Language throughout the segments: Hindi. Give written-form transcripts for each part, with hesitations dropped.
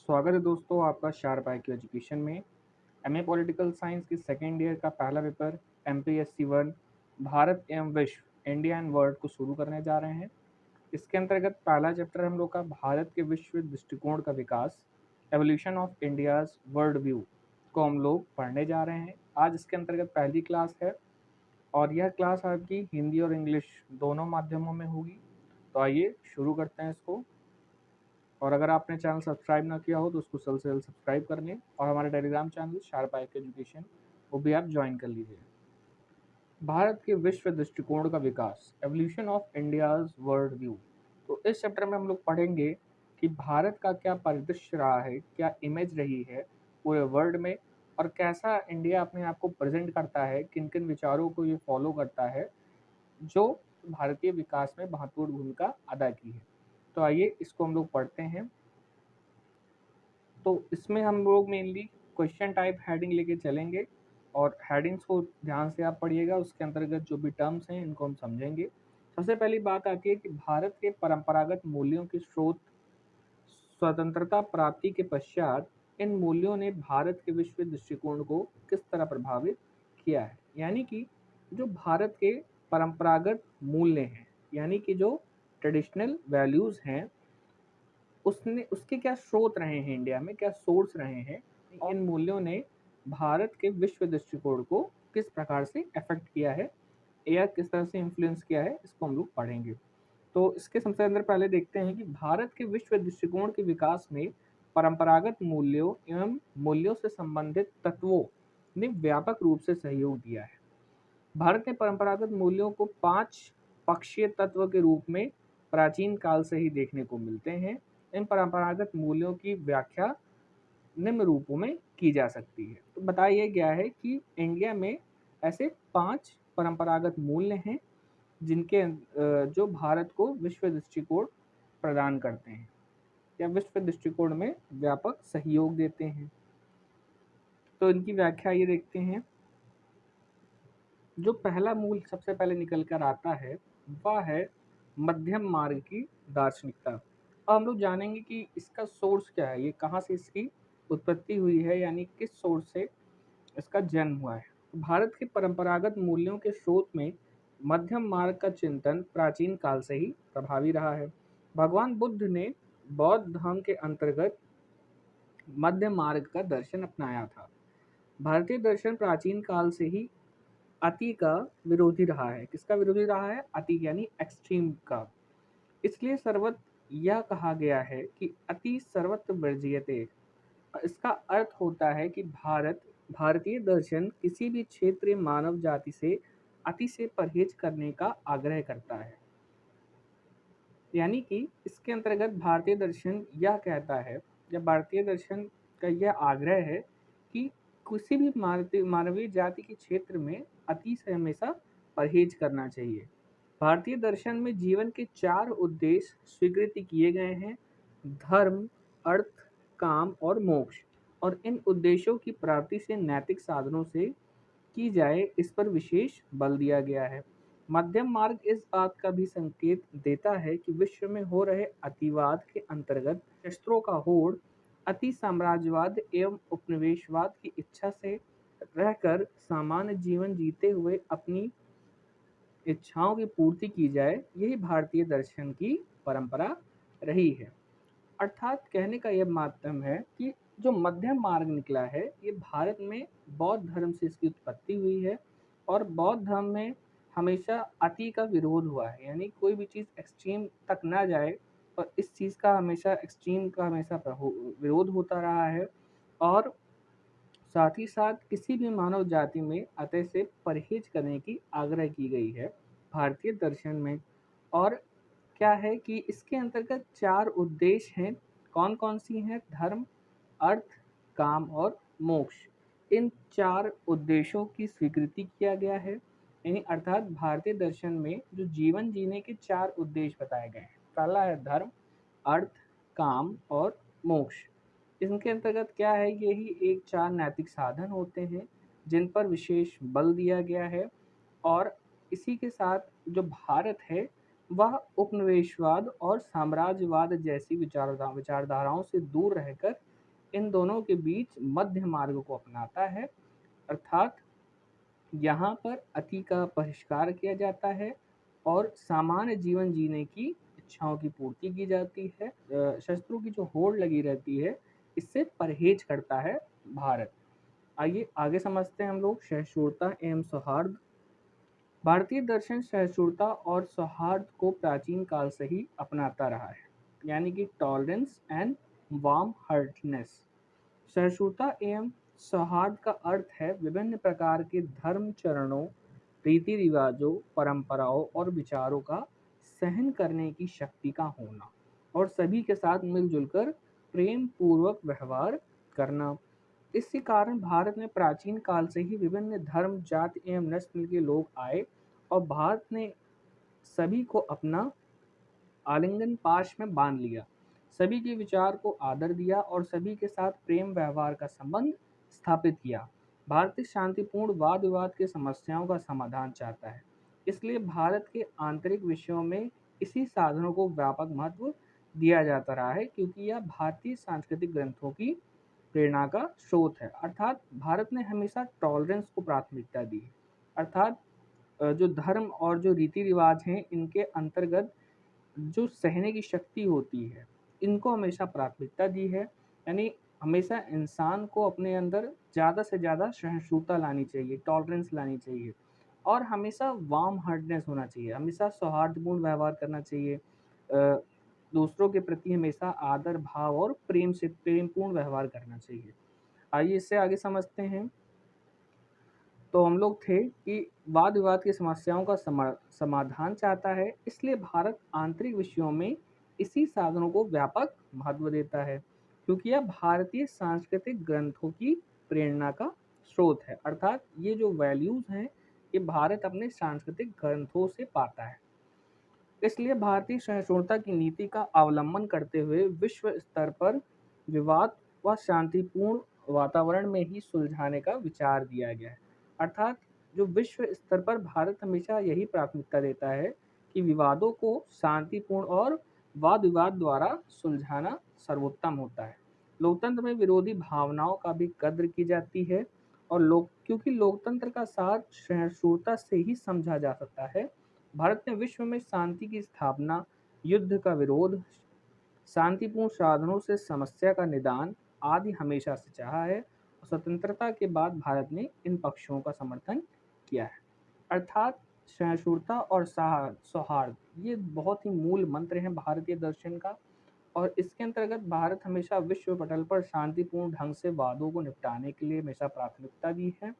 स्वागत है दोस्तों आपका शार्प आईक्यू एजुकेशन में। एमए पॉलिटिकल साइंस की सेकेंड ईयर का पहला पेपर एमपीएससी 1 भारत एवं विश्व इंडिया एंड वर्ल्ड को शुरू करने जा रहे हैं। इसके अंतर्गत पहला चैप्टर हम लोग का भारत के विश्व दृष्टिकोण का विकास, evolution of India's world view को हम लोग पढ़ने जा रहे हैं। आज इसके अंतर्गत पहली क्लास है और यह क्लास आपकी हिंदी और इंग्लिश दोनों माध्यमों में होगी। तो आइए शुरू करते हैं इसको। और अगर आपने चैनल सब्सक्राइब ना किया हो तो उसको जल्द से जल्द सब्सक्राइब कर लें और हमारे Telegram channel sharp IQ education वो भी आप ज्वाइन कर लीजिए। भारत के विश्व दृष्टिकोण का विकास, evolution of India's world view. तो इस चैप्टर में हम लोग पढ़ेंगे कि भारत का क्या परिदृश्य रहा है, क्या इमेज रही है पूरे वर्ल्ड में, और कैसा इंडिया अपने आप को प्रेजेंट करता है, किन किन विचारों को ये फॉलो करता है जो भारतीय विकास में महत्वपूर्ण भूमिका अदा की है। तो आइए इसको हम लोग पढ़ते हैं। तो इसमें हम लोग मेनली क्वेश्चन टाइप हेडिंग लेके चलेंगे और हेडिंग्स को ध्यान से आप पढ़िएगा। उसके अंतर्गत जो भी टर्म्स हैं इनको हम समझेंगे। सबसे पहली बात आती है कि भारत के परंपरागत मूल्यों के स्रोत। स्वतंत्रता प्राप्ति के पश्चात इन मूल्यों ने भारत के विश्व दृष्टिकोण को किस तरह प्रभावित किया है। यानी कि जो भारत के परंपरागत मूल्य हैं, यानी कि जो ट्रेडिशनल वैल्यूज़ हैं, उसने उसके क्या स्रोत रहे हैं, इंडिया में क्या सोर्स रहे हैं, इन मूल्यों ने भारत के विश्व दृष्टिकोण को किस प्रकार से अफेक्ट किया है या किस तरह से इन्फ्लुएंस किया है, इसको हम लोग पढ़ेंगे। तो इसके सबसे अंदर पहले देखते हैं कि भारत के विश्व दृष्टिकोण के विकास में परंपरागत मूल्यों एवं मूल्यों से संबंधित तत्वों ने व्यापक रूप से सहयोग दिया है। भारत ने परंपरागत मूल्यों को 5 पक्षीय तत्व के रूप में प्राचीन काल से ही देखने को मिलते हैं। इन परंपरागत मूल्यों की व्याख्या निम्न रूपों में की जा सकती है। तो बताया गया है कि इंडिया में ऐसे 5 परंपरागत मूल्य हैं जिनके जो भारत को विश्व दृष्टिकोण प्रदान करते हैं या विश्व दृष्टिकोण में व्यापक सहयोग देते हैं। तो इनकी व्याख्या ये देखते हैं। जो पहला मूल सबसे पहले निकल कर आता है वह है मध्यम मार्ग की दार्शनिकता। अब हम लोग जानेंगे कि इसका सोर्स क्या है, ये कहाँ से इसकी उत्पत्ति हुई है, यानी किस सोर्स से इसका जन्म हुआ है। भारत के परंपरागत मूल्यों के स्रोत में मध्यम मार्ग का चिंतन प्राचीन काल से ही प्रभावी रहा है। भगवान बुद्ध ने बौद्ध धर्म के अंतर्गत मध्य मार्ग का दर्शन अपनाया था। भारतीय दर्शन प्राचीन काल से ही अति का विरोधी रहा है। किसका विरोधी रहा है? अति यानी एक्सट्रीम का। इसलिए सर्वत्र यह कहा गया है कि अति सर्वत्र वर्ज्यते। इसका अर्थ होता है कि भारतीय दर्शन किसी भी क्षेत्रीय मानव जाति से अति से परहेज करने का आग्रह करता है। यानी कि इसके अंतर्गत भारतीय दर्शन यह कहता है या भारतीय दर्शन का यह आग्रह है कि किसी भी मानवीय जाति के क्षेत्र में अति से हमेशा परहेज करना चाहिए। भारतीय दर्शन में जीवन के 4 उद्देश्य स्वीकृत किए गए हैं: धर्म, अर्थ, काम और मोक्ष। और इन उद्देश्यों की प्राप्ति से नैतिक साधनों से की जाए, इस पर विशेष बल दिया गया है। मध्यम मार्ग इस बात का भी संकेत देता है कि विश्व में हो रहे अतिवाद के अंतर्गत शस्त्रों का होड़, अति साम्राज्यवाद एवं उपनिवेशवाद की इच्छा से रहकर सामान्य जीवन जीते हुए अपनी इच्छाओं की पूर्ति की जाए, यही भारतीय दर्शन की परंपरा रही है। अर्थात कहने का यह माध्यम है कि जो मध्यम मार्ग निकला है, ये भारत में बौद्ध धर्म से इसकी उत्पत्ति हुई है और बौद्ध धर्म में हमेशा अति का विरोध हुआ है, यानी कोई भी चीज़ एक्सट्रीम तक ना जाए, और इस चीज़ का हमेशा एक्सट्रीम का हमेशा विरोध होता रहा है। और साथ ही साथ किसी भी मानव जाति में अतः से परहेज करने की आग्रह की गई है भारतीय दर्शन में। और क्या है कि इसके अंतर्गत 4 उद्देश्य हैं। कौन कौन सी हैं? धर्म, अर्थ, काम और मोक्ष। इन 4 उद्देश्यों की स्वीकृति किया गया है। यानी अर्थात भारतीय दर्शन में जो जीवन जीने के 4 उद्देश्य बताए गए हैं, पहला है धर्म, अर्थ, काम और मोक्ष। इनके अंतर्गत क्या है, यही एक 4 नैतिक साधन होते हैं जिन पर विशेष बल दिया गया है। और इसी के साथ जो भारत है वह उपनिवेशवाद और साम्राज्यवाद जैसी विचारधाराओं से दूर रहकर इन दोनों के बीच मध्य मार्ग को अपनाता है, अर्थात यहाँ पर अति का बहिष्कार किया जाता है और सामान्य जीवन जीने की इच्छाओं की पूर्ति की जाती है। शस्त्रों की जो होड़ लगी रहती है, इससे परहेज करता है भारत। आइए आगे समझते हैं हम लोग सहिष्णुता एवं सौहार्द। भारतीय दर्शन सहिष्णुता और सौहार्द को प्राचीन काल से ही अपनाता रहा है, यानी कि टॉलरेंस एंड वार्म हार्टनेस। सहिष्णुता एवं सौहार्द का अर्थ है विभिन्न प्रकार के धर्म चरणों, रीति रिवाजों, परंपराओं और विचारों का सहन करने की शक्ति का होना और सभी के साथ मिलजुल कर प्रेम पूर्वक व्यवहार करना। इसी कारण भारत में प्राचीन काल से ही विभिन्न धर्म, जाति एवं नस्ल के लोग आए और भारत ने सभी को अपना आलिंगन पाश में बांध लिया, सभी के विचार को आदर दिया और सभी के साथ प्रेम व्यवहार का संबंध स्थापित किया। भारतीय शांतिपूर्ण वाद विवाद की समस्याओं का समाधान चाहता है, इसलिए भारत के आंतरिक विषयों में इसी साधनों को व्यापक महत्व दिया जाता रहा है, क्योंकि यह भारतीय सांस्कृतिक ग्रंथों की प्रेरणा का स्रोत है। अर्थात भारत ने हमेशा टॉलरेंस को प्राथमिकता दी है, अर्थात जो धर्म और जो रीति रिवाज हैं इनके अंतर्गत जो सहने की शक्ति होती है, इनको हमेशा प्राथमिकता दी है। यानी हमेशा इंसान को अपने अंदर ज़्यादा से ज़्यादा सहिष्णुता लानी चाहिए, टॉलरेंस लानी चाहिए और हमेशा वार्म हार्टनेस होना चाहिए, हमेशा सौहार्दपूर्ण व्यवहार करना चाहिए। दूसरों के प्रति हमेशा आदर भाव और प्रेम से प्रेमपूर्ण व्यवहार करना चाहिए। आइए इससे आगे समझते हैं। तो हम लोग थे कि वाद विवाद की समस्याओं का समाधान चाहता है, इसलिए भारत आंतरिक विषयों में इसी साधनों को व्यापक महत्व देता है, क्योंकि यह भारतीय सांस्कृतिक ग्रंथों की प्रेरणा का स्रोत है। अर्थात ये जो वैल्यूज़ हैं, ये भारत अपने सांस्कृतिक ग्रंथों से पाता है। इसलिए भारतीय सहिष्णुता की नीति का अवलंबन करते हुए विश्व स्तर पर विवाद व शांतिपूर्ण वातावरण में ही सुलझाने का विचार दिया गया है। अर्थात जो विश्व स्तर पर भारत हमेशा यही प्राथमिकता देता है कि विवादों को शांतिपूर्ण और वाद विवाद द्वारा सुलझाना सर्वोत्तम होता है। लोकतंत्र में विरोधी भावनाओं का भी कद्र की जाती है और लोक क्योंकि लोकतंत्र का सार सहिष्णुता से ही समझा जा सकता है। भारत ने विश्व में शांति की स्थापना, युद्ध का विरोध, शांतिपूर्ण साधनों से समस्या का निदान आदि हमेशा से चाहा है और स्वतंत्रता के बाद भारत ने इन पक्षों का समर्थन किया है। अर्थात सहिष्णुता और सौहार्द ये बहुत ही मूल मंत्र हैं भारतीय दर्शन का और इसके अंतर्गत भारत हमेशा विश्व पटल पर शांतिपूर्ण ढंग से वादों को निपटाने के लिए हमेशा प्राथमिकता दी है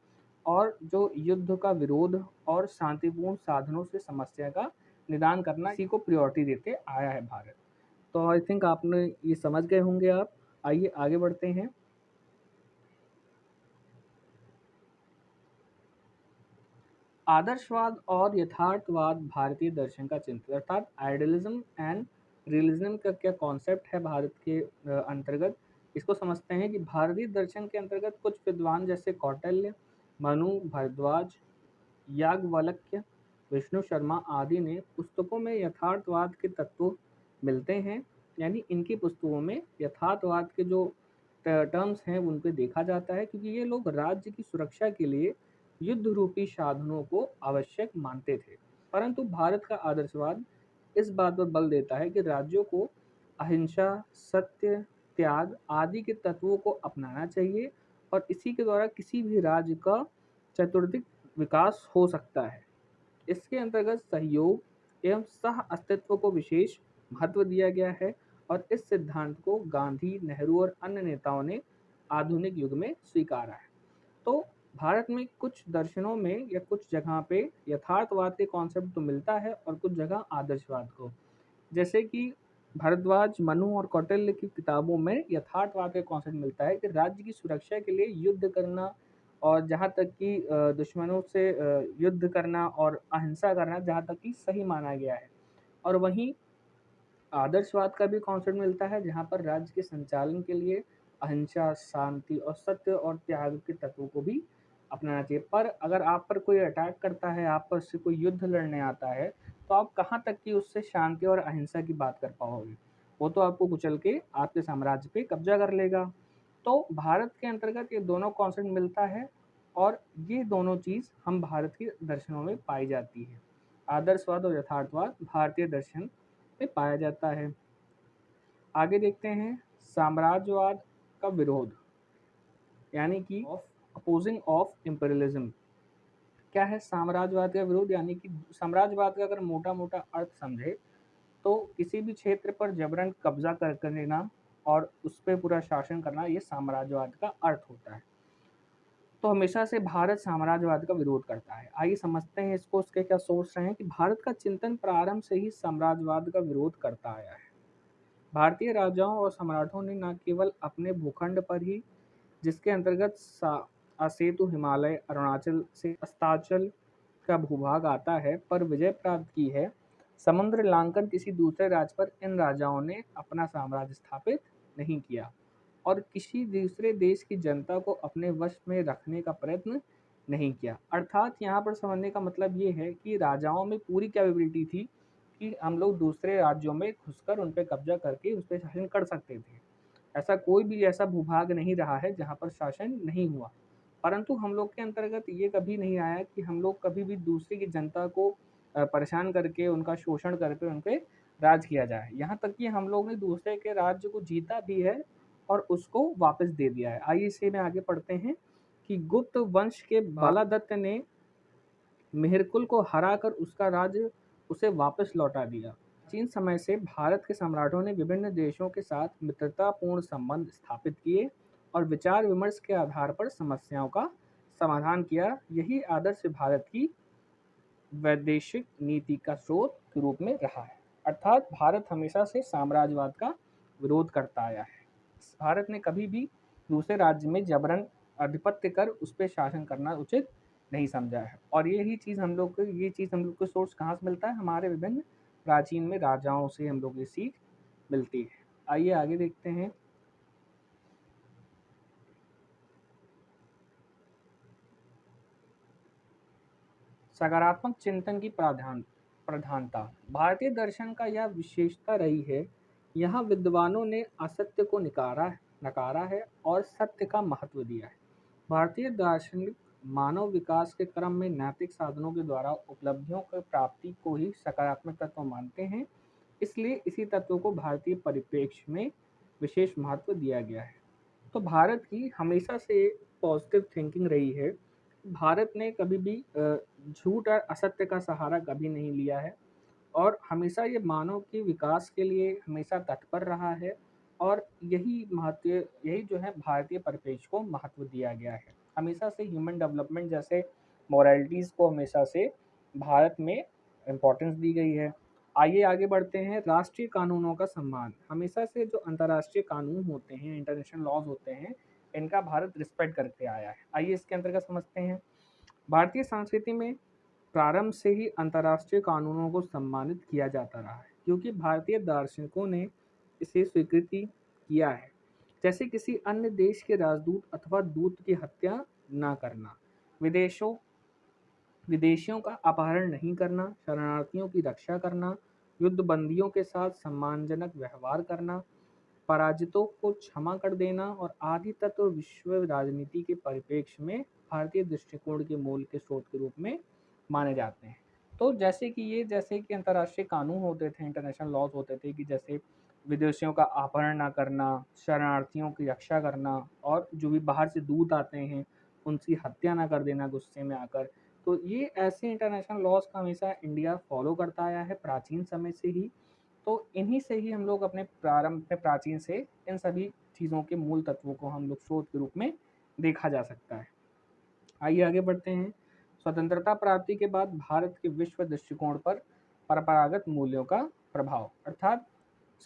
और जो युद्ध का विरोध और शांतिपूर्ण साधनों से समस्या का निदान करना, इसी को प्रायोरिटी देते आया है भारत। तो आई थिंक आपने ये समझ गए होंगे आप। आइए आगे बढ़ते हैं। आदर्शवाद और यथार्थवाद भारतीय दर्शन का चिंतन, अर्थात आइडियलिज्म एंड रियलिज्म का क्या कॉन्सेप्ट है भारत के अंतर्गत, इसको समझते हैं कि भारतीय दर्शन के अंतर्गत कुछ विद्वान जैसे कौटिल्य, मनु, भारद्वाज, याज्ञवल्क्य, विष्णु शर्मा आदि ने पुस्तकों में यथार्थवाद के तत्व मिलते हैं। यानी इनकी पुस्तकों में यथार्थवाद के जो टर्म्स हैं उन पे देखा जाता है, क्योंकि ये लोग राज्य की सुरक्षा के लिए युद्ध रूपी साधनों को आवश्यक मानते थे। परंतु भारत का आदर्शवाद इस बात पर बल देता है कि राज्यों को अहिंसा, सत्य, त्याग आदि के तत्वों को अपनाना चाहिए और इसी के द्वारा किसी भी राज्य का चतुर्दिक विकास हो सकता है। इसके अंतर्गत सहयोग एवं सह अस्तित्व को विशेष महत्व दिया गया है और इस सिद्धांत को गांधी, नेहरू और अन्य नेताओं ने आधुनिक युग में स्वीकारा है। तो भारत में कुछ दर्शनों में या कुछ जगह पे यथार्थवाद के कॉन्सेप्ट तो मिलता है और कुछ जगह आदर्शवाद को, जैसे कि भारद्वाज, मनु और कौटिल्य की किताबों में यथार्थवाद का कॉन्सेप्ट मिलता है कि राज्य की सुरक्षा के लिए युद्ध करना और जहाँ तक कि दुश्मनों से युद्ध करना और अहिंसा करना जहाँ तक कि सही माना गया है। और वहीं आदर्शवाद का भी कॉन्सेप्ट मिलता है जहाँ पर राज्य के संचालन के लिए अहिंसा, शांति और सत्य और त्याग के तत्वों को भी अपनाना चाहिए। पर अगर आप पर कोई अटैक करता है, आप पर से कोई युद्ध लड़ने आता है, तो आप कहाँ तक की उससे शांति और अहिंसा की बात कर पाओगे? वो तो आपको कुचल के आपके साम्राज्य पे कब्जा कर लेगा। तो भारत के अंतर्गत ये दोनों कॉन्सेप्ट मिलता है और ये दोनों चीज़ हम भारत के दर्शनों में पाई जाती है। आदर्शवाद और यथार्थवाद भारतीय दर्शन में पाया जाता है। आगे देखते हैं साम्राज्यवाद का विरोध, यानी कि अपोजिंग ऑफ इम्पीरियलिज्म। क्या है साम्राज्यवाद का विरोध? यानी कि साम्राज्यवाद का अगर मोटा मोटा अर्थ समझे तो किसी भी क्षेत्र पर जबरन कब्जा कर लेना और उस पर पूरा शासन करना, ये साम्राज्यवाद का अर्थ होता है। तो हमेशा से भारत साम्राज्यवाद का विरोध करता है। आइए समझते हैं इसको, उसके क्या सोर्स रहे हैं कि भारत का चिंतन प्रारंभ से ही साम्राज्यवाद का विरोध करता आया है। भारतीय राजाओं और सम्राटों ने न केवल अपने भूखंड पर ही, जिसके अंतर्गत असेतु हिमालय, अरुणाचल से अस्ताचल का भूभाग आता है, पर विजय प्राप्त की है। समुद्र लांघन किसी दूसरे राज्य पर इन राजाओं ने अपना साम्राज्य स्थापित नहीं किया और किसी दूसरे देश की जनता को अपने वश में रखने का प्रयत्न नहीं किया। अर्थात यहाँ पर समझने का मतलब ये है कि राजाओं में पूरी कैपेबिलिटी थी कि हम लोग दूसरे राज्यों में घुसकर उन पर कब्जा करके उस पर शासन कर सकते थे। ऐसा कोई भी ऐसा भूभाग नहीं रहा है जहाँ पर शासन नहीं हुआ। परंतु हम लोग के अंतर्गत ये कभी नहीं आया कि हम लोग कभी भी दूसरी की जनता को परेशान करके, उनका शोषण करके उन पे राज किया जाए। यहाँ तक कि हम लोग ने दूसरे के राज्य को जीता भी है और उसको वापस दे दिया है। आइए इसे में आगे पढ़ते हैं कि गुप्त वंश के बालादत्त ने मेहरकुल को हराकर उसका राज्य उसे वापस लौटा दिया। प्राचीन समय से भारत के सम्राटों ने विभिन्न देशों के साथ मित्रतापूर्ण संबंध स्थापित किए और विचार विमर्श के आधार पर समस्याओं का समाधान किया। यही आदर्श भारत की वैदेशिक नीति का स्रोत के रूप में रहा है। अर्थात भारत हमेशा से साम्राज्यवाद का विरोध करता आया है। भारत ने कभी भी दूसरे राज्य में जबरन आधिपत्य कर उस पर शासन करना उचित नहीं समझा है। और ये चीज़ हम लोग को सोर्स कहाँ से मिलता है? हमारे विभिन्न प्राचीन में राजाओं से हम लोग ये सीख मिलती है। आइए आगे देखते हैं। सकारात्मक चिंतन की प्रधानता भारतीय दर्शन का यह विशेषता रही है। यहाँ विद्वानों ने असत्य को नकारा है और सत्य का महत्व दिया है। भारतीय दार्शनिक मानव विकास के क्रम में नैतिक साधनों के द्वारा उपलब्धियों की प्राप्ति को ही सकारात्मक तत्व मानते हैं। इसलिए इसी तत्व को भारतीय परिप्रेक्ष्य में विशेष महत्व दिया गया है। तो भारत की हमेशा से पॉजिटिव थिंकिंग रही है। भारत ने कभी भी झूठ और असत्य का सहारा कभी नहीं लिया है और हमेशा ये मानव के विकास के लिए हमेशा तत्पर रहा है। और यही जो है भारतीय परिपेक्ष को महत्व दिया गया है। हमेशा से ह्यूमन डेवलपमेंट जैसे मोरालिटीज़ को हमेशा से भारत में इम्पोर्टेंस दी गई है। आइए आगे बढ़ते हैं। राष्ट्रीय कानूनों का सम्मान, हमेशा से जो अंतर्राष्ट्रीय कानून होते हैं, इंटरनेशनल लॉज होते हैं, इनका भारत रिस्पेक्ट करते आया है। आइए इसके अंतर्गत समझते हैं। भारतीय संस्कृति में प्रारंभ से ही अंतर्राष्ट्रीय कानूनों को सम्मानित किया जाता रहा है, क्योंकि भारतीय दार्शनिकों ने इसे स्वीकृति किया है। जैसे किसी अन्य देश के राजदूत अथवा दूत की हत्या न करना, विदेशों विदेशियों का अपहरण नहीं करना, शरणार्थियों की रक्षा करना, युद्ध बंदियों के साथ सम्मानजनक व्यवहार करना, पराजितों को क्षमा कर देना और आदि तत्व विश्व राजनीति के परिप्रेक्ष्य में भारतीय दृष्टिकोण के मूल के स्रोत के रूप में माने जाते हैं। तो जैसे कि अंतर्राष्ट्रीय कानून होते थे, इंटरनेशनल लॉज होते थे कि जैसे विदेशियों का अपहरण ना करना, शरणार्थियों की रक्षा करना और जो भी बाहर से दूत आते हैं उनकी हत्या ना कर देना गुस्से में आकर। तो ये ऐसे इंटरनेशनल लॉज का हमेशा इंडिया फॉलो करता आया है प्राचीन समय से ही। तो इन्हीं से ही हम लोग अपने प्रारंभ में प्राचीन से इन सभी चीज़ों के मूल तत्वों को हम लोग स्रोत के रूप में देखा जा सकता है। आइए आगे बढ़ते हैं। स्वतंत्रता प्राप्ति के बाद भारत के विश्व दृष्टिकोण पर परंपरागत मूल्यों का प्रभाव, अर्थात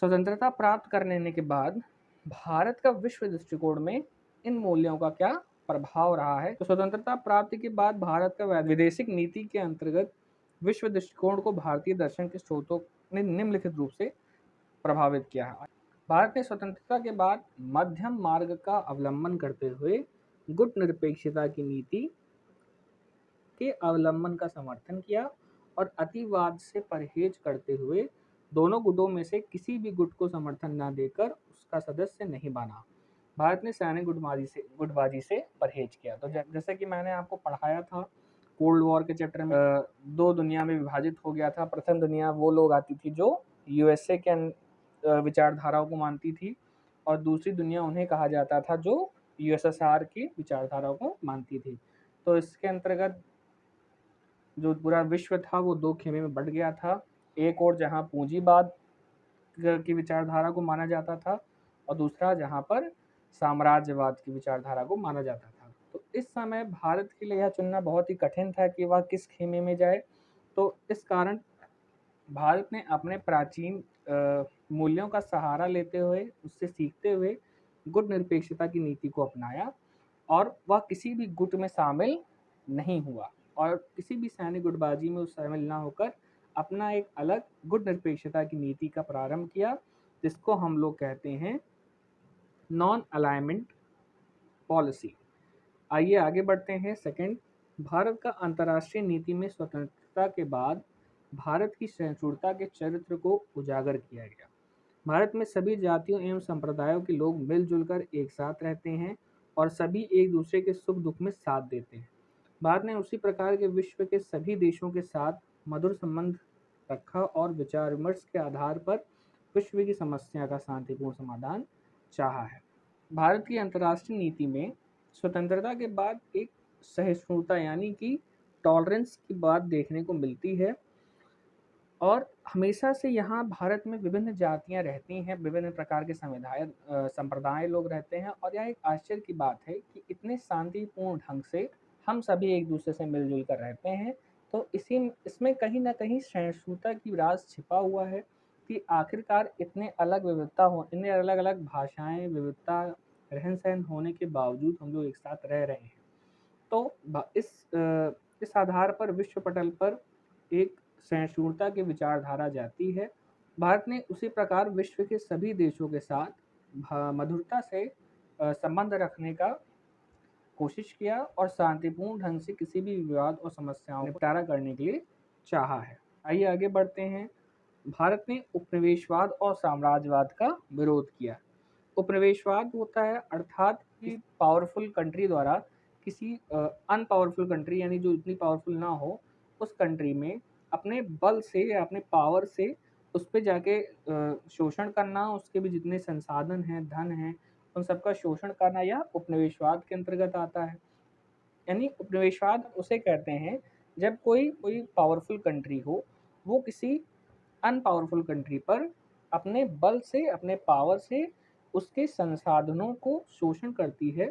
स्वतंत्रता प्राप्त करने के बाद भारत का विश्व दृष्टिकोण में इन मूल्यों का क्या प्रभाव रहा है। तो स्वतंत्रता प्राप्ति के बाद भारत का वैदेशिक नीति के अंतर्गत विश्व दृष्टिकोण को भारतीय दर्शन के स्रोतों ने निम्नलिखित रूप से प्रभावित किया है। भारत ने स्वतंत्रता के बाद मध्यम मार्ग का अवलंबन करते हुए गुट निरपेक्षता की नीति के अवलंबन का समर्थन किया और अतिवाद से परहेज करते हुए दोनों गुटों में से किसी भी गुट को समर्थन न देकर उसका सदस्य नहीं बना। भारत ने सैन्य गुटबाजी से परहेज किया। तो जैसे कि मैंने आपको पढ़ाया था कोल्ड वॉर के चैप्टर में, दो दुनिया में विभाजित हो गया था। प्रथम दुनिया वो लोग आती थी जो यूएसए के विचारधाराओं को मानती थी, और दूसरी दुनिया उन्हें कहा जाता था जो यूएसएसआर की विचारधाराओं को मानती थी। तो इसके अंतर्गत जो पूरा विश्व था वो दो खेमे में बट गया था। एक और जहाँ पूंजीवाद की विचारधारा को माना जाता था, और दूसरा जहाँ पर साम्राज्यवाद की विचारधारा को माना जाता था। तो इस समय भारत के लिए यह चुनना बहुत ही कठिन था कि वह किस खेमे में जाए। तो इस कारण भारत ने अपने प्राचीन मूल्यों का सहारा लेते हुए, उससे सीखते हुए गुट निरपेक्षता की नीति को अपनाया, और वह किसी भी गुट में शामिल नहीं हुआ और किसी भी सैन्य गुटबाजी में शामिल ना होकर अपना एक अलग गुट निरपेक्षता की नीति का प्रारंभ किया, जिसको हम लोग कहते हैं नॉन अलाइनमेंट पॉलिसी। आइए आगे बढ़ते हैं। सेकंड, भारत का अंतर्राष्ट्रीय नीति में स्वतंत्रता के बाद भारत की सहिष्णुता के चरित्र को उजागर किया गया। भारत में सभी जातियों एवं संप्रदायों के लोग मिलजुल कर एक साथ रहते हैं और सभी एक दूसरे के सुख दुख में साथ देते हैं। भारत ने उसी प्रकार के विश्व के सभी देशों के साथ मधुर संबंध रखा और विचार विमर्श के आधार पर विश्व की समस्या का शांतिपूर्ण समाधान चाहा है। भारत की अंतर्राष्ट्रीय नीति में स्वतंत्रता के बाद एक सहिष्णुता यानी कि टॉलरेंस की बात देखने को मिलती है, और हमेशा से यहाँ भारत में विभिन्न जातियाँ रहती हैं, विभिन्न प्रकार के संप्रदाय लोग रहते हैं, और यह एक आश्चर्य की बात है कि इतने शांतिपूर्ण ढंग से हम सभी एक दूसरे से मिलजुल कर रहते हैं। तो इसमें कहीं ना कहीं सहिष्णुता की राज छिपा हुआ है कि आखिरकार इतने अलग अलग भाषाएं, विविधता, रहन सहन होने के बावजूद हम लोग एक साथ रह रहे हैं। तो इस आधार पर विश्व पटल पर एक सहिष्णुता की विचारधारा जाती है। भारत ने उसी प्रकार विश्व के सभी देशों के साथ मधुरता से संबंध रखने का कोशिश किया और शांतिपूर्ण ढंग से किसी भी विवाद और समस्याओं का निपटारा करने के लिए चाहा है। आइए आगे बढ़ते हैं। भारत ने उपनिवेशवाद और साम्राज्यवाद का विरोध किया। उपनिवेशवाद होता है अर्थात कि पावरफुल कंट्री द्वारा किसी अनपावरफुल कंट्री, यानी जो इतनी पावरफुल ना हो, उस कंट्री में अपने बल से या अपने पावर से उस पे जाके शोषण करना, उसके भी जितने संसाधन हैं, धन हैं, उन सबका शोषण करना, यह उपनिवेशवाद के अंतर्गत आता है। यानी उपनिवेशवाद उसे कहते हैं जब कोई कोई पावरफुल कंट्री हो, वो किसी अनपावरफुल कंट्री पर अपने बल से, अपने पावर से उसके संसाधनों को शोषण करती है।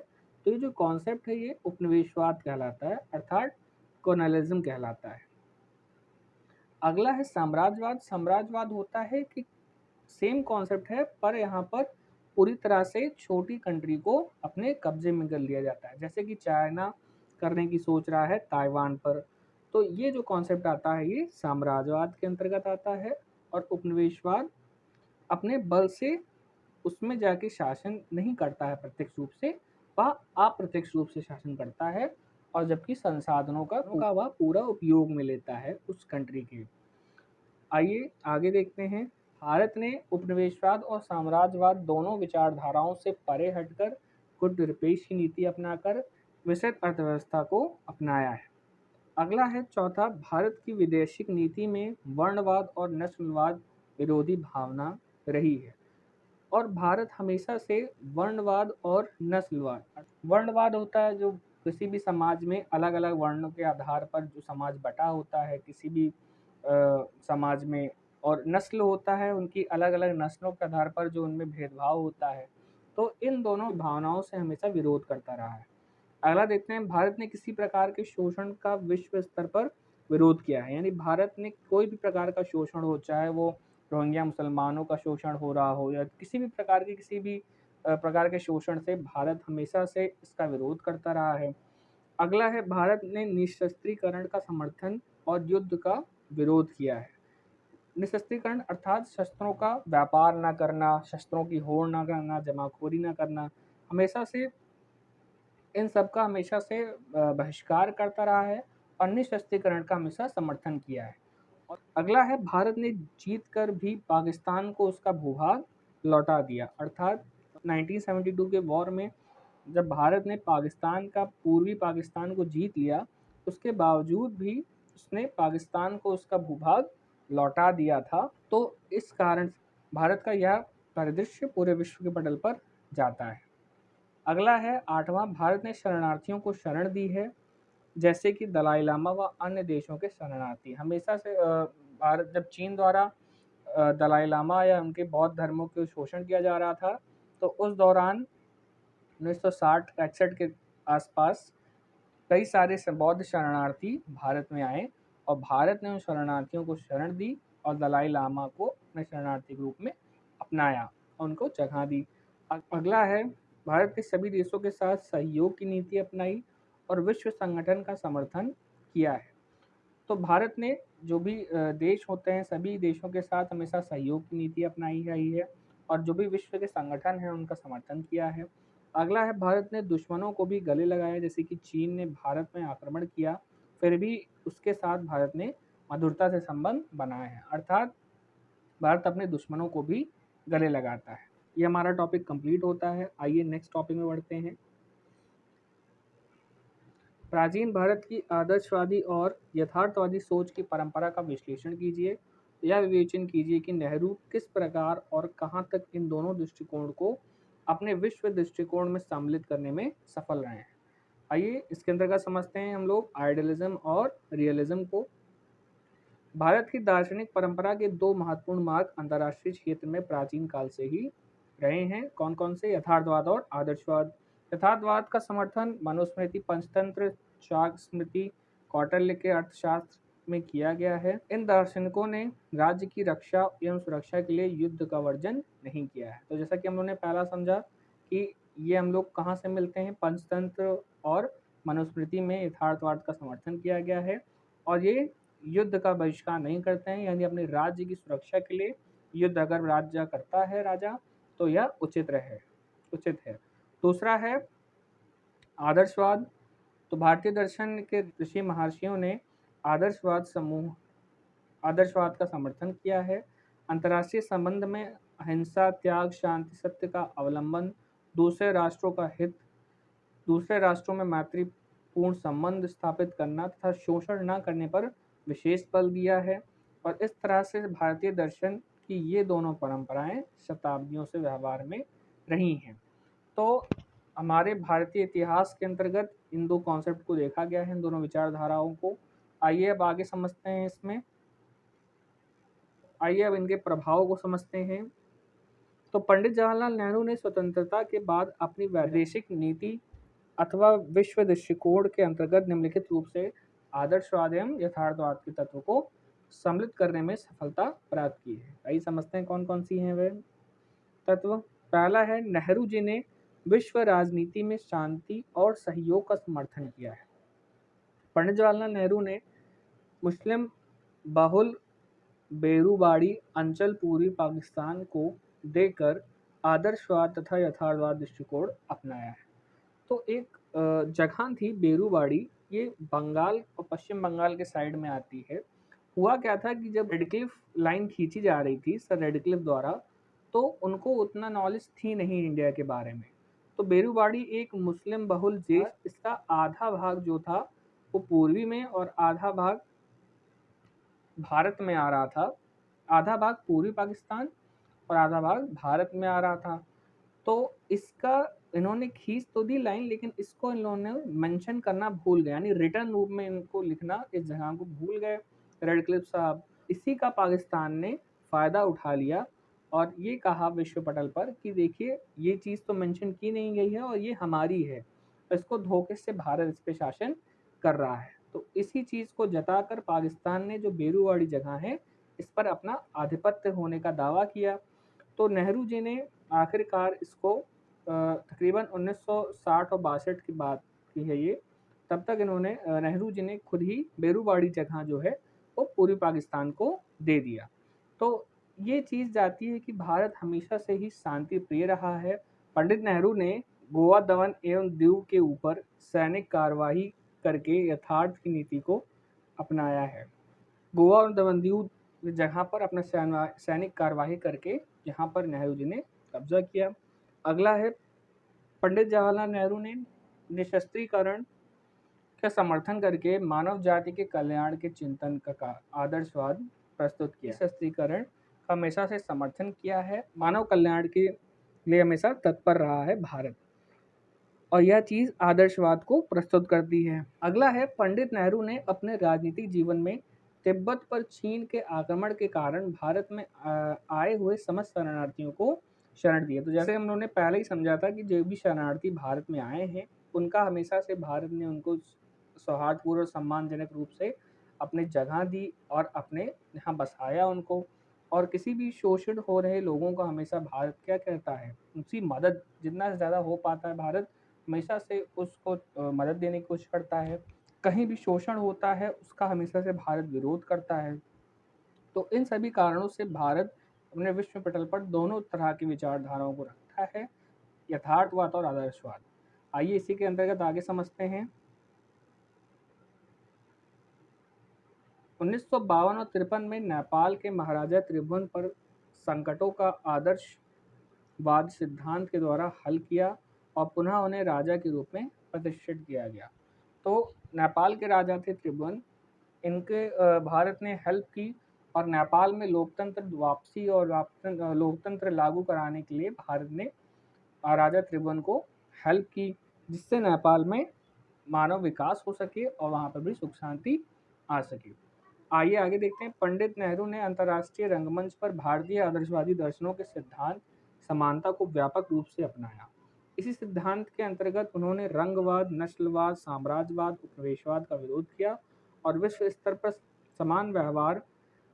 तो ये जो कॉन्सेप्ट है ये उपनिवेशवाद कहलाता है, अर्थात कोलोनियलिज्म कहलाता है। अगला है साम्राज्यवाद। साम्राज्यवाद होता है कि सेम कॉन्सेप्ट है, पर यहाँ पर पूरी तरह से छोटी कंट्री को अपने कब्जे में कर लिया जाता है, जैसे कि चाइना करने की सोच रहा है ताइवान पर। तो ये जो कॉन्सेप्ट आता है ये साम्राज्यवाद के अंतर्गत आता है, और उपनिवेशवाद अपने बल से उसमें जाके शासन नहीं करता है प्रत्यक्ष रूप से, वह अप्रत्यक्ष रूप से शासन करता है, और जबकि संसाधनों का वह पूरा उपयोग में लेता है उस कंट्री के। आइए आगे देखते हैं। भारत ने उपनिवेशवाद और साम्राज्यवाद दोनों विचारधाराओं से परे हटकर गुटनिरपेक्ष की नीति अपनाकर विस्तृत अर्थव्यवस्था को अपनाया है। अगला है चौथा, भारत की वैदेशिक नीति में वर्णवाद और नस्लवाद विरोधी भावना रही है, और भारत हमेशा से वर्णवाद और नस्लवाद, वर्णवाद होता है जो किसी भी समाज में अलग अलग वर्णों के आधार पर जो समाज बटा होता है किसी भी समाज में, और नस्ल होता है उनकी अलग अलग नस्लों के आधार पर जो उनमें भेदभाव होता है। तो इन दोनों भावनाओं से हमेशा विरोध करता रहा है। अगला देखते हैं, भारत ने किसी प्रकार के शोषण का विश्व स्तर पर विरोध किया है। यानी भारत ने कोई भी प्रकार का शोषण हो, चाहे वो रोहिंग्या मुसलमानों का शोषण हो रहा हो या किसी भी प्रकार के शोषण से भारत हमेशा से इसका विरोध करता रहा है। अगला है, भारत ने निशस्त्रीकरण का समर्थन और युद्ध का विरोध किया है। निशस्त्रीकरण अर्थात शस्त्रों का व्यापार ना करना, शस्त्रों की होड़ ना करना, जमाखोरी ना करना, हमेशा से इन सब का हमेशा से बहिष्कार करता रहा है, और निशस्त्रीकरण का हमेशा समर्थन किया है। और अगला है, भारत ने जीत कर भी पाकिस्तान को उसका भूभाग लौटा दिया। अर्थात 1972 के वॉर में जब भारत ने पाकिस्तान का पूर्वी पाकिस्तान को जीत लिया, उसके बावजूद भी उसने पाकिस्तान को उसका भूभाग लौटा दिया था। तो इस कारण भारत का यह परिदृश्य पूरे विश्व के पटल पर जाता है। अगला है 8वां, भारत ने शरणार्थियों को शरण दी है, जैसे कि दलाई लामा व अन्य देशों के शरणार्थी। हमेशा से भारत जब चीन द्वारा दलाई लामा या उनके बौद्ध धर्मों को शोषण किया जा रहा था, तो उस दौरान 1960-61 के आसपास कई सारे बौद्ध शरणार्थी भारत में आए और भारत ने उन शरणार्थियों को शरण दी और दलाई लामा को अपने शरणार्थी के रूप में अपनाया और उनको जगह दी। अगला है, भारत के सभी देशों के साथ सहयोग की नीति अपनाई और विश्व संगठन का समर्थन किया है। तो भारत ने जो भी देश होते हैं, सभी देशों के साथ हमेशा सहयोग की नीति अपनाई है और जो भी विश्व के संगठन हैं उनका समर्थन किया है। अगला है, भारत ने दुश्मनों को भी गले लगाया, जैसे कि चीन ने भारत में आक्रमण किया, फिर भी उसके साथ भारत ने मधुरता से संबंध बनाए हैं। अर्थात भारत अपने दुश्मनों को भी गले लगाता है। ये हमारा टॉपिक कंप्लीट होता है। आइए नेक्स्ट टॉपिक में बढ़ते हैं। प्राचीन भारत की आदर्शवादी और यथार्थवादी सोच की परंपरा का विश्लेषण कीजिए। यह विवेचन कीजिए कि नेहरू किस प्रकार और कहाँ तक इन दोनों दृष्टिकोण को अपने विश्व दृष्टिकोण में सम्मिलित करने में सफल रहे हैं। आइए इसके अंतर्गत समझते हैं हम लोग आइडियलिज्म और रियलिज्म को। भारत की दार्शनिक परंपरा के दो महत्वपूर्ण मार्ग अंतर्राष्ट्रीय क्षेत्र में प्राचीन काल से ही रहे हैं। कौन कौन से? यथार्थवाद और आदर्शवाद। यथार्थवाद का समर्थन मनुस्मृति, पंचतंत्र, चार्वाक स्मृति, कौटिल्य के अर्थशास्त्र में किया गया है। इन दार्शनिकों ने राज्य की रक्षा एवं सुरक्षा के लिए युद्ध का वर्जन नहीं किया है। तो जैसा कि हम लोगों ने पहला समझा कि ये हम लोग कहाँ से मिलते हैं, पंचतंत्र और मनुस्मृति में यथार्थवाद का समर्थन किया गया है और ये युद्ध का बहिष्कार नहीं करते हैं, यानी अपने राज्य की सुरक्षा के लिए युद्ध अगर राज्य करता है राजा तो यह उचित है। दूसरा है आदर्शवाद। तो भारतीय दर्शन के ऋषि महर्षियों ने आदर्शवाद का समर्थन किया है। अंतर्राष्ट्रीय संबंध में अहिंसा, त्याग, शांति, सत्य का अवलंबन, दूसरे राष्ट्रों का हित, दूसरे राष्ट्रों में मैत्रीपूर्ण संबंध स्थापित करना तथा शोषण न करने पर विशेष बल दिया है। और इस तरह से भारतीय दर्शन की ये दोनों परंपराएं शताब्दियों से व्यवहार में रही हैं। तो हमारे भारतीय इतिहास के अंतर्गत इन दो कॉन्सेप्ट को देखा गया है, इन दोनों विचारधाराओं को। आइए अब आगे समझते हैं इसमें। आइए अब इनके प्रभाव को समझते हैं। तो पंडित जवाहरलाल नेहरू ने स्वतंत्रता के बाद अपनी वैदेशिक नीति अथवा विश्व दृष्टिकोण के अंतर्गत निम्नलिखित रूप से आदर्शवाद एवं यथार्थवाद के तत्व को सम्मिलित करने में सफलता प्राप्त की है। आइए समझते हैं कौन कौन सी हैं वे तत्व। पहला है, नेहरू जी ने विश्व राजनीति में शांति और सहयोग का समर्थन किया है। पंडित जवाहरलाल नेहरू ने मुस्लिम बहुल बेरूबाड़ी अंचल पूर्वी पाकिस्तान को देकर आदर्शवाद तथा यथार्थवाद दृष्टिकोण अपनाया है। तो एक जगह थी बेरूबाड़ी, ये बंगाल और पश्चिम बंगाल के साइड में आती है। हुआ क्या था कि जब रेडक्लिफ लाइन खींची जा रही थी सर रेडक्लिफ द्वारा, तो उनको उतना नॉलेज थी नहीं इंडिया के बारे में। तो बेरूबाड़ी एक मुस्लिम बहुल देश, इसका आधा भाग जो था वो पूर्वी में और आधा भाग भारत में आ रहा था। आधा भाग पूर्वी पाकिस्तान और आधा भाग भारत में आ रहा था। तो इसका इन्होंने खींच तो दी लाइन, लेकिन इसको इन्होंने मेंशन करना भूल गए, यानी रिटर्न रूप में इनको लिखना इस जगह को भूल गए रेडक्लिफ साहब। इसी का पाकिस्तान ने फ़ायदा उठा लिया और ये कहा विश्व पटल पर कि देखिए ये चीज़ तो मेंशन की नहीं गई है और ये हमारी है, इसको धोखे से भारत इस पर शासन कर रहा है। तो इसी चीज़ को जताकर पाकिस्तान ने जो बेरूवाड़ी जगह है इस पर अपना आधिपत्य होने का दावा किया। तो नेहरू जी ने आखिरकार इसको तकरीबन 1960 और 62 की बात की है ये, तब तक इन्होंने नेहरू जी ने खुद ही बेरूबाड़ी जगह जो है वो पूर्वी पाकिस्तान को दे दिया। तो ये चीज़ जाती है कि भारत हमेशा से ही शांति प्रिय रहा है। पंडित नेहरू ने गोवा, दमन एवं दीव के ऊपर सैनिक कार्यवाही करके यथार्थ की नीति को अपनाया है। गोवा और दमनदीव जगह पर अपना सैनिक कार्यवाही करके यहाँ पर नेहरू जी ने कब्जा किया। अगला है पंडित जवाहरलाल नेहरू ने निशस्त्रीकरण का समर्थन करके मानव जाति के कल्याण के चिंतन का आदर्शवाद प्रस्तुत किया। निशस्त्रीकरण का हमेशा से समर्थन किया है, मानव कल्याण के लिए हमेशा तत्पर रहा है भारत, और यह चीज आदर्शवाद को प्रस्तुत करती है। अगला है पंडित नेहरू ने अपने राजनीतिक जीवन में तिब्बत पर चीन के आक्रमण के कारण भारत में आए हुए समस्त शरणार्थियों को शरण दिया। तो जैसे हम लोगों ने पहले ही समझा था कि जो भी शरणार्थी भारत में आए हैं उनका हमेशा से भारत ने उनको सौहार्दपूर्ण और सम्मानजनक रूप से अपने जगह दी और अपने यहाँ बसाया उनको, और किसी भी शोषित हो रहे लोगों का हमेशा भारत क्या करता है, उनकी मदद जितना ज़्यादा हो पाता है भारत हमेशा से उसको मदद देने की कोशिश करता है। कहीं भी शोषण होता है उसका हमेशा से भारत विरोध करता है। तो इन सभी कारणों से भारत अपने विश्व पटल पर दोनों तरह की विचारधाराओं को रखता है, यथार्थवाद और आदर्शवाद। आइए इसी के अंतर्गत आगे समझते हैं। 1952 और 53 में नेपाल के महाराजा त्रिभुवन पर संकटों का आदर्शवाद सिद्धांत के द्वारा हल किया और पुनः उन्हें राजा के रूप में प्रतिष्ठित किया गया। तो नेपाल के राजा थे त्रिभुवन, इनके भारत ने हेल्प की और नेपाल में लोकतंत्र वापसी और लोकतंत्र लागू कराने के लिए भारत ने राजा त्रिभुवन को हेल्प की, जिससे नेपाल में मानव विकास हो सके और वहाँ पर भी सुख शांति आ सके। आइए आगे देखते हैं। पंडित नेहरू ने अंतर्राष्ट्रीय रंगमंच पर भारतीय आदर्शवादी दर्शनों के सिद्धांत समानता को व्यापक रूप से अपनाया। इसी सिद्धांत के अंतर्गत उन्होंने रंगवाद, नस्लवाद, साम्राज्यवाद, उपनिवेशवाद का विरोध किया और विश्व स्तर पर समान व्यवहार,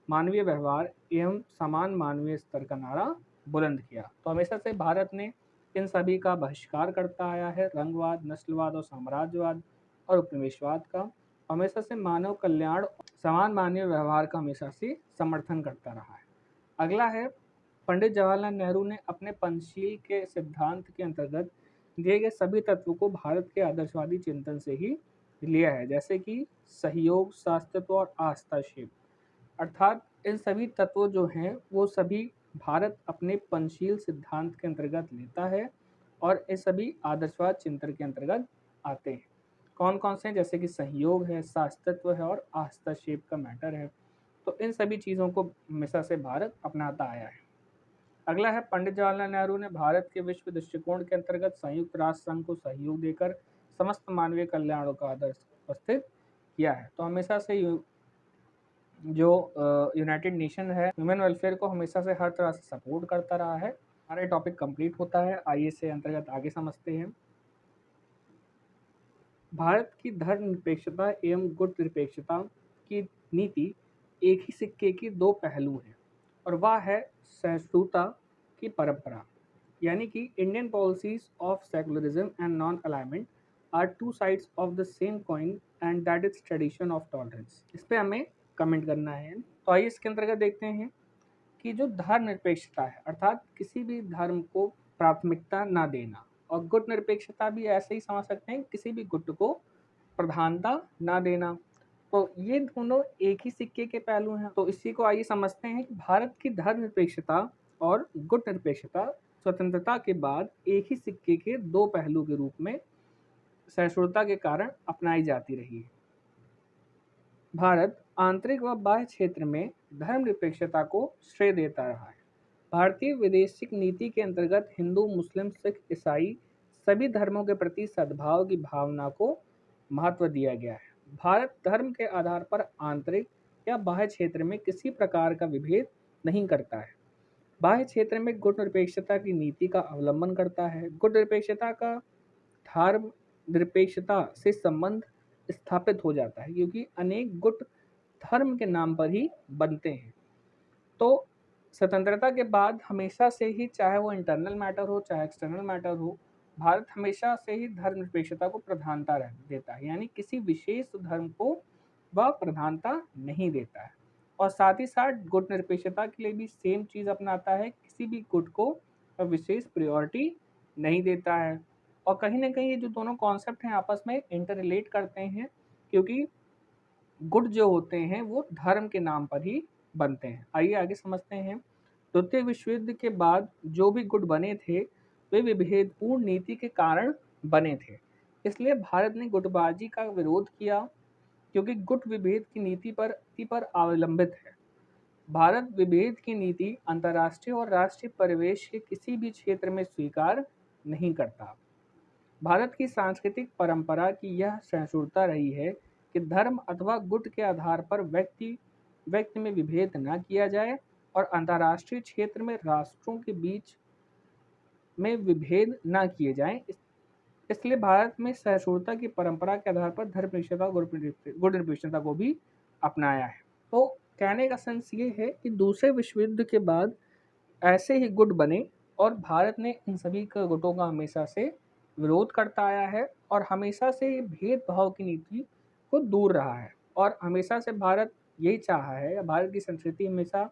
मानवीय व्यवहार एवं समान मानवीय स्तर का नारा बुलंद किया। तो हमेशा से भारत ने इन सभी का बहिष्कार करता आया है, रंगवाद, नस्लवाद और साम्राज्यवाद और उपनिवेशवाद का। हमेशा से मानव कल्याण, समान मानवीय व्यवहार का हमेशा से समर्थन करता रहा है। अगला है पंडित जवाहरलाल नेहरू ने अपने पंचशील के सिद्धांत के अंतर्गत दिए गए सभी तत्वों को भारत के आदर्शवादी चिंतन से ही लिया है, जैसे कि सहयोग, शास्त्रत्व और आस्थाक्षेप। अर्थात इन सभी तत्व जो हैं वो सभी भारत अपने पंचशील सिद्धांत के अंतर्गत लेता है और ये सभी आदर्शवाद चिंतन के अंतर्गत आते हैं। कौन कौन से हैं? जैसे कि सहयोग है, शास्त्रत्व है और आस्थाक्षेप का मैटर है। तो इन सभी चीज़ों को हमेशा से भारत अपनाता आया है। अगला है पंडित जवाहरलाल नेहरू ने भारत के विश्व दृष्टिकोण के अंतर्गत संयुक्त राष्ट्र संघ को सहयोग देकर समस्त मानवीय कल्याण का आदर्श उपस्थित किया है। तो हमेशा से जो यूनाइटेड नेशन है ह्यूमन वेलफेयर को हमेशा से हर तरह से सपोर्ट करता रहा है। हमारा टॉपिक कंप्लीट होता है। आइए से अंतर्गत आगे समझते हैं। भारत की धर्मनिरपेक्षता एवं गुट निरपेक्षता की नीति एक ही सिक्के के दो पहलू हैं, और वह है सहिष्णुता की परंपरा, यानी कि Indian policies of secularism and non alignment are two sides of the same coin and that is tradition of tolerance. इस पे हमें कमेंट करना है। तो आइए इसके अंतर्गत देखते हैं कि जो धर्मनिरपेक्षता है अर्थात किसी भी धर्म को प्राथमिकता ना देना, और गुट निरपेक्षता भी ऐसे ही समझ सकते हैं, किसी भी गुट को प्रधानता ना देना। तो ये दोनों एक ही सिक्के के पहलू हैं। तो इसी को आइए समझते हैं कि भारत की धर्मनिरपेक्षता और गुट निरपेक्षता स्वतंत्रता के बाद एक ही सिक्के के दो पहलू के रूप में सहिष्णुता के कारण अपनाई जाती रही है। भारत आंतरिक व बाह्य क्षेत्र में धर्मनिरपेक्षता को श्रेय देता रहा है। भारतीय विदेशिक नीति के अंतर्गत हिंदू, मुस्लिम, सिख, ईसाई सभी धर्मों के प्रति सद्भाव की भावना को महत्व दिया गया है। भारत धर्म के आधार पर आंतरिक या बाह्य क्षेत्र में किसी प्रकार का विभेद नहीं करता है। बाह्य क्षेत्र में गुट निरपेक्षता की नीति का अवलंबन करता है। गुट निरपेक्षता का धर्म निरपेक्षता से संबंध स्थापित हो जाता है, क्योंकि अनेक गुट धर्म के नाम पर ही बनते हैं। तो स्वतंत्रता के बाद हमेशा से ही, चाहे वो इंटरनल मैटर हो चाहे एक्सटर्नल मैटर हो, भारत हमेशा से ही धर्मनिरपेक्षता को प्रधानता देता है, यानी किसी विशेष धर्म को वह प्रधानता नहीं देता है। और साथ ही साथ गुट निरपेक्षता के लिए भी सेम चीज़ अपनाता है, किसी भी गुट को विशेष प्रायोरिटी नहीं देता है। और कहीं ना कहीं ये जो दोनों कॉन्सेप्ट हैं आपस में इंटर रिलेट करते हैं, क्योंकि गुट जो होते हैं वो धर्म के नाम पर ही बनते हैं। आइए आगे समझते हैं। द्वितीय विश्व युद्ध के बाद जो भी गुट बने थे वे विभेदपूर्ण नीति के कारण बने थे। इसलिए भारत ने गुटबाजी का विरोध किया, क्योंकि गुट विभेद की नीति पर अवलंबित है। भारत विभेद की नीति अंतर्राष्ट्रीय और राष्ट्रीय परिवेश के किसी भी क्षेत्र में स्वीकार नहीं करता। भारत की सांस्कृतिक परंपरा की यह सहिष्णुता रही है कि धर्म अथवा गुट के आधार पर व्यक्ति व्यक्ति में विभेद न किया जाए और अंतर्राष्ट्रीय क्षेत्र में राष्ट्रों के बीच में विभेद न किए जाएं। इसलिए भारत में सहिष्णुता की परंपरा के आधार पर धर्म निरपेक्षता और गुट निरपेक्षता को भी अपनाया है। तो कहने का सेंस ये है कि दूसरे विश्व युद्ध के बाद ऐसे ही गुट बने और भारत ने इन सभी गुटों का हमेशा से विरोध करता आया है और हमेशा से भेदभाव की नीति को दूर रहा है। और हमेशा से भारत यही चाहा है, या भारत की संस्कृति हमेशा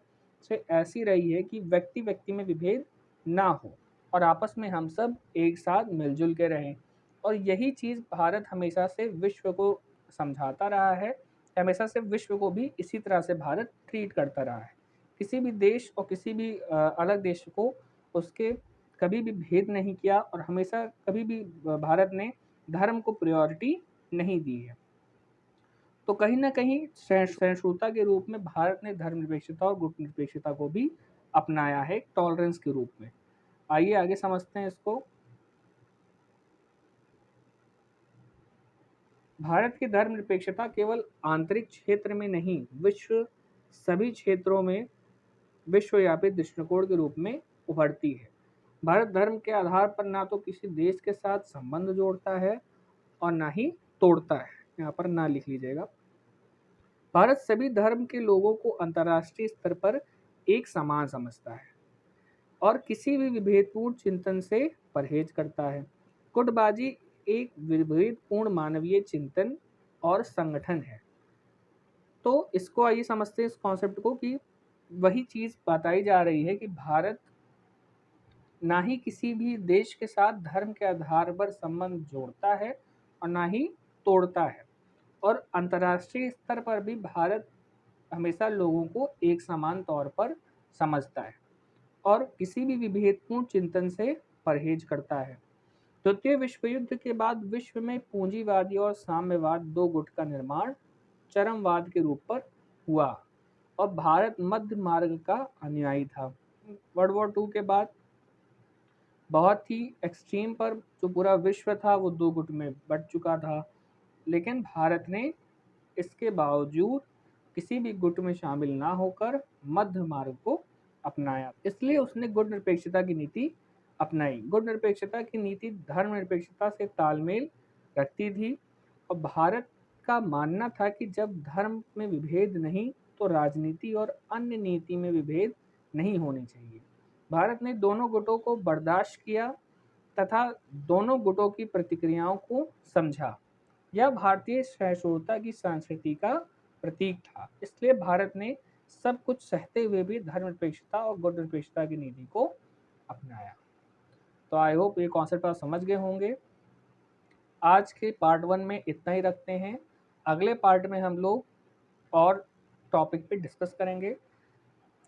से ऐसी रही है कि व्यक्ति व्यक्ति में विभेद ना हो और आपस में हम सब एक साथ मिलजुल के रहें। और यही चीज़ भारत हमेशा से विश्व को समझाता रहा है, हमेशा से विश्व को भी इसी तरह से भारत ट्रीट करता रहा है। किसी भी देश और किसी भी अलग देश को उसके कभी भी भेद नहीं किया और हमेशा कभी भी भारत ने धर्म को प्रायोरिटी नहीं दी है। तो कहीं ना कहीं सहिष्णुता के रूप में भारत ने धर्मनिरपेक्षता और गुट निरपेक्षता को भी अपनाया है टॉलरेंस के रूप में। आइए आगे समझते हैं इसको। भारत की धर्मनिरपेक्षता केवल आंतरिक क्षेत्र में नहीं, विश्व सभी क्षेत्रों में विश्वव्यापी दृष्टिकोण के रूप में उभरती है। भारत धर्म के आधार पर ना तो किसी देश के साथ संबंध जोड़ता है और ना ही तोड़ता है। यहाँ पर ना लिख लीजिएगा। भारत सभी धर्म के लोगों को अंतर्राष्ट्रीय स्तर पर एक समान समझता है और किसी भी विभेदपूर्ण चिंतन से परहेज करता है। गुटबाजी एक विभेदपूर्ण मानवीय चिंतन और संगठन है। तो इसको आइए समझते हैं इस कॉन्सेप्ट को कि वही चीज़ बताई जा रही है कि भारत ना ही किसी भी देश के साथ धर्म के आधार पर संबंध जोड़ता है और ना ही तोड़ता है। और अंतर्राष्ट्रीय स्तर पर भी भारत हमेशा लोगों को एक समान तौर पर समझता है और किसी भी विभेदपूर्ण चिंतन से परहेज करता है। द्वितीय विश्व युद्ध के बाद विश्व में पूंजीवादी और साम्यवाद दो गुट का निर्माण चरमवाद के रूप पर हुआ और भारत मध्य मार्ग का अनुयायी था। वर्ल्ड वॉर 2 के बाद बहुत ही एक्सट्रीम पर जो पूरा विश्व था वो दो गुट में बट चुका था, लेकिन भारत ने इसके बावजूद किसी भी गुट में शामिल ना होकर मध्य मार्ग को अपनाया। इसलिए उसने गुट निरपेक्षता की नीति अपनाई। गुट निरपेक्षता की नीति धर्मनिरपेक्षता से तालमेल रखती थी और भारत का मानना था कि जब धर्म में विभेद नहीं तो राजनीति और अन्य नीति में विभेद नहीं होने चाहिए। भारत ने दोनों गुटों को बर्दाश्त किया तथा दोनों गुटों की प्रतिक्रियाओं को समझा। यह भारतीय सहिष्णुता की संस्कृति का प्रतीक था। इसलिए भारत ने सब कुछ सहते हुए भी धर्मनिरपेक्षता और गुट निरपेक्षता की नीति को अपनाया। तो आई होप ये कॉन्सेप्ट आप समझ गए होंगे। आज के पार्ट 1 में इतना ही रखते हैं। अगले पार्ट में हम लोग और टॉपिक पे डिस्कस करेंगे।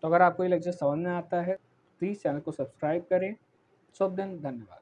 तो अगर आपको ये लेक्चर समझ में आता है प्लीज़ चैनल को सब्सक्राइब करें। शुभ दिन, धन्यवाद।